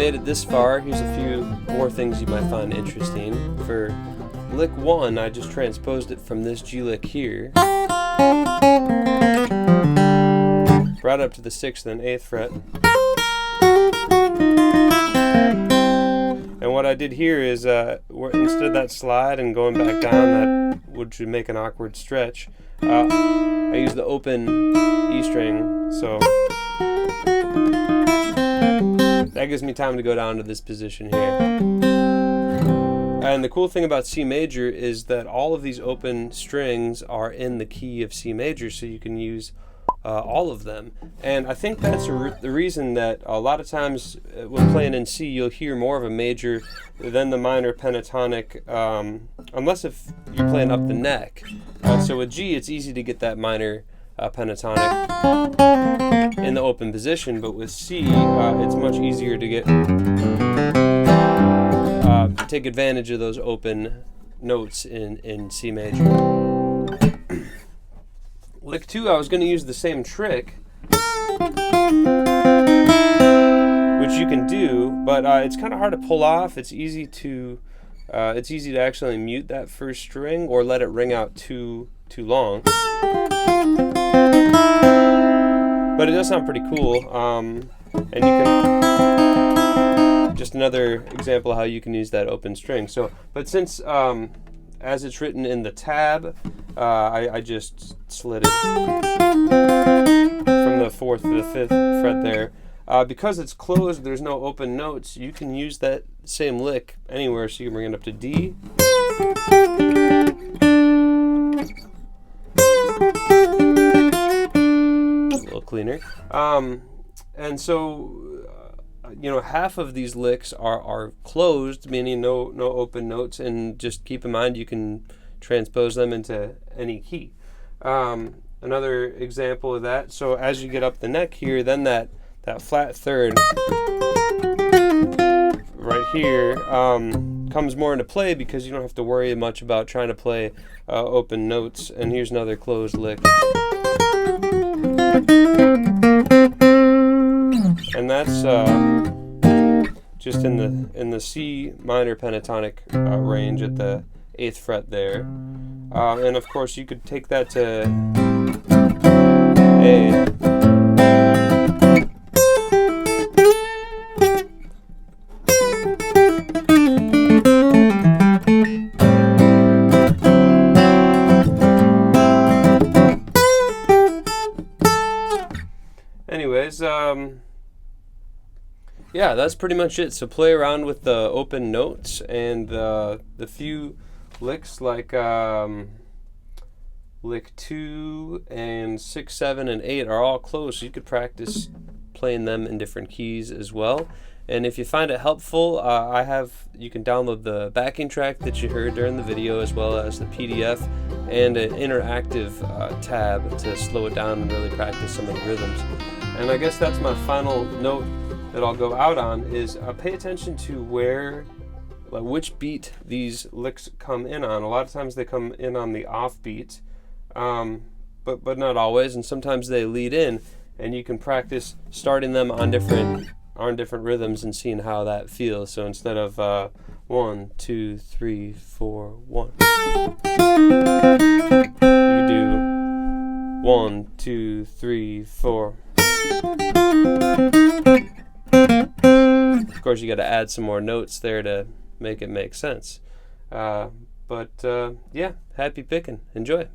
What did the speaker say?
made it this far, here's a few more things you might find interesting. For lick 1, I just transposed it from this G lick here, brought it up to the 6th and 8th fret. And what I did here is, instead of that slide and going back down, which would make an awkward stretch, I used the open E string, so that gives me time to go down to this position here. And the cool thing about C major is that all of these open strings are in the key of C major, so you can use all of them. And I think that's the reason that a lot of times when playing in C, you'll hear more of a major than the minor pentatonic, unless if you're playing up the neck. So with G, it's easy to get that minor pentatonic in the open position, but with C, it's much easier to get take advantage of those open notes in C major. Lick 2, I was going to use the same trick, which you can do, but it's kind of hard to pull off. It's easy to actually mute that first string or let it ring out too long. But it does sound pretty cool, and you can, just another example of how you can use that open string. So, but since as it's written in the tab, I just slid it from the 4th to the 5th fret there. Because it's closed, there's no open notes, you can use that same lick anywhere, so you can bring it up to D. A little cleaner. And so, half of these licks are closed, meaning no open notes, and just keep in mind you can transpose them into any key. Another example of that, so as you get up the neck here, then that flat third right here comes more into play because you don't have to worry much about trying to play open notes. And here's another closed lick. And that's just in the C minor pentatonic range at the 8th fret there. And of course you could take that to A. Anyways, yeah, that's pretty much it. So play around with the open notes, and the few licks like lick 2 and 6, 7, and 8 are all closed, so you could practice playing them in different keys as well. And if you find it helpful, you can download the backing track that you heard during the video, as well as the PDF and an interactive tab to slow it down and really practice some of the rhythms. And I guess that's my final note that I'll go out on, is pay attention to which beat these licks come in on. A lot of times they come in on the off beat, but not always, and sometimes they lead in, and you can practice starting them on different rhythms and seeing how that feels. So instead of 1, 2, 3, 4, 1, you do 1, 2, 3, 4. Of course, you got to add some more notes there to make it make sense. But yeah, happy picking. Enjoy.